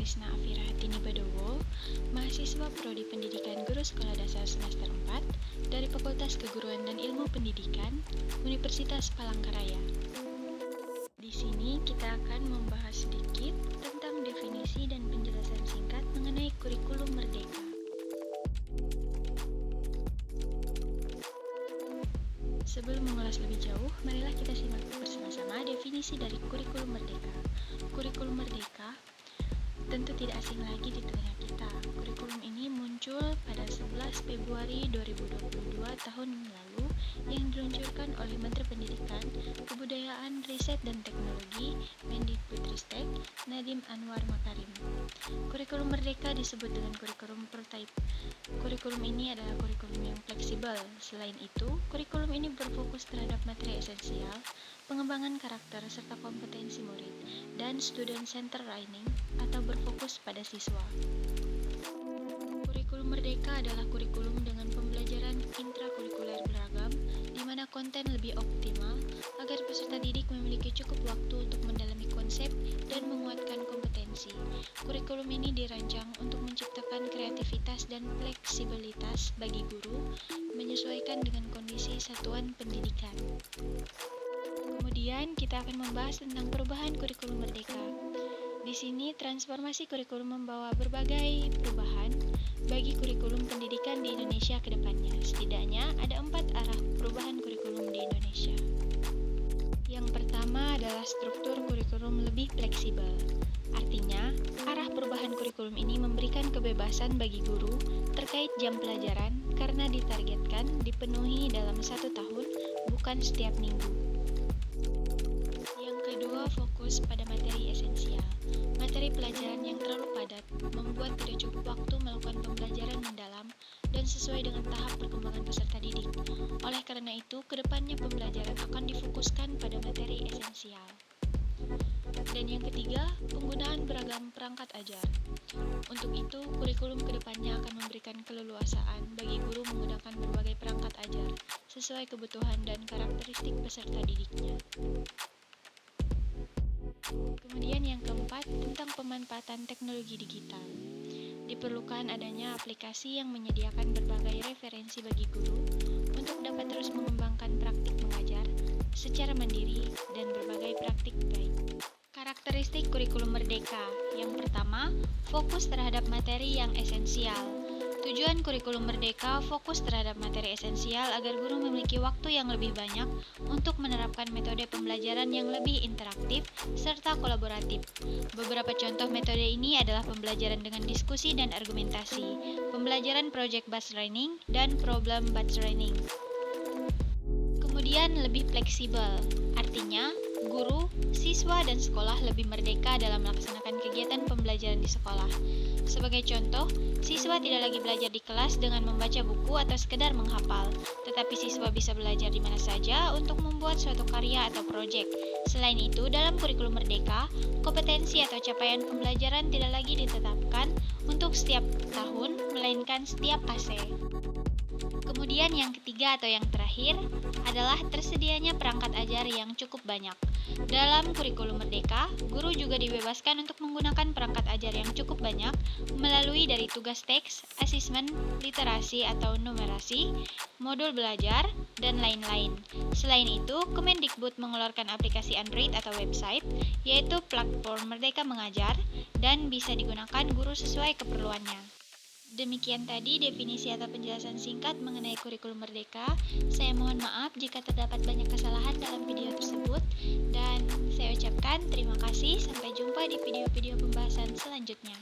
Krisna Afira Hatini Badowo, mahasiswa Prodi Pendidikan Guru Sekolah Dasar semester 4 dari Fakultas Keguruan dan Ilmu Pendidikan, Universitas Palangkaraya. Di sini kita akan membahas sedikit tentang definisi dan penjelasan singkat mengenai kurikulum merdeka. Sebelum mengulas lebih jauh, marilah kita simak bersama-sama definisi dari kurikulum merdeka. Kurikulum merdeka tentu tidak asing lagi di telinga kita. Kurikulum ini muncul pada 11 Februari 2022 tahun lalu yang diluncurkan oleh Menteri Pendidikan, Kebudayaan, Riset dan Teknologi Mendikbudristek Nadiem Anwar Makarim. Kurikulum merdeka disebut dengan kurikulum prototype. Kurikulum ini adalah kurikulum yang fleksibel. Selain itu, kurikulum ini berfokus terhadap materi esensial, pengembangan karakter serta kompetensi murid, dan student-centered learning atau berfokus pada siswa. Kurikulum merdeka adalah kurikulum dengan pembelajaran intrakurikuler beragam, di mana konten lebih optimal agar peserta didik memiliki cukup waktu untuk mendalami konsep dan menguatkan kompetensi. Kurikulum ini dirancang untuk menciptakan kreativitas dan fleksibilitas bagi guru, menyesuaikan dengan kondisi satuan pendidikan. Kemudian kita akan membahas tentang perubahan kurikulum merdeka. Di sini transformasi kurikulum membawa berbagai perubahan bagi kurikulum pendidikan di Indonesia ke depannya. Setidaknya ada 4 arah perubahan kurikulum di Indonesia. Yang pertama adalah struktur kurikulum lebih fleksibel. Artinya, arah perubahan kurikulum ini memberikan kebebasan bagi guru terkait jam pelajaran karena ditargetkan dipenuhi dalam 1 tahun, bukan setiap minggu. Yang kedua, fokus pada materi esensial. Materi pelajaran yang terlalu padat membuat tidak cukup waktu melakukan pembelajaran mendalam dan sesuai dengan tahap perkembangan peserta didik. Oleh karena itu, kedepannya pembelajaran akan difokuskan pada materi esensial. Dan yang ketiga, penggunaan beragam perangkat ajar. Untuk itu, kurikulum kedepannya akan memberikan keleluasaan bagi guru menggunakan berbagai perangkat ajar sesuai kebutuhan dan karakteristik peserta didiknya. Kemudian yang keempat, tentang pemanfaatan teknologi digital. Diperlukan adanya aplikasi yang menyediakan berbagai referensi bagi guru untuk dapat terus mengembangkan praktik mengajar secara mandiri dan berbagai praktik baik. Karakteristik kurikulum merdeka. Yang pertama, fokus terhadap materi yang esensial. Tujuan kurikulum merdeka fokus terhadap materi esensial agar guru memiliki waktu yang lebih banyak untuk menerapkan metode pembelajaran yang lebih interaktif serta kolaboratif. Beberapa contoh metode ini adalah pembelajaran dengan diskusi dan argumentasi, pembelajaran project-based learning, dan problem-based learning. Kemudian lebih fleksibel, artinya guru, siswa, dan sekolah lebih merdeka dalam melaksanakan kegiatan pembelajaran di sekolah. Sebagai contoh, siswa tidak lagi belajar di kelas dengan membaca buku atau sekedar menghafal, tetapi siswa bisa belajar di mana saja untuk membuat suatu karya atau proyek. Selain itu, dalam kurikulum merdeka, kompetensi atau capaian pembelajaran tidak lagi ditetapkan untuk setiap tahun, melainkan setiap fase. Kemudian yang ketiga atau yang terakhir adalah tersedianya perangkat ajar yang cukup banyak. Dalam kurikulum merdeka, guru juga dibebaskan untuk menggunakan perangkat ajar yang cukup banyak melalui dari tugas teks, asesmen, literasi atau numerasi, modul belajar, dan lain-lain. Selain itu, Kemendikbud mengeluarkan aplikasi Android atau website, yaitu platform Merdeka Mengajar, dan bisa digunakan guru sesuai keperluannya. Demikian tadi definisi atau penjelasan singkat mengenai kurikulum merdeka. Saya mohon maaf jika terdapat banyak kesalahan dalam video tersebut, dan saya ucapkan terima kasih. Sampai jumpa di video-video pembahasan selanjutnya.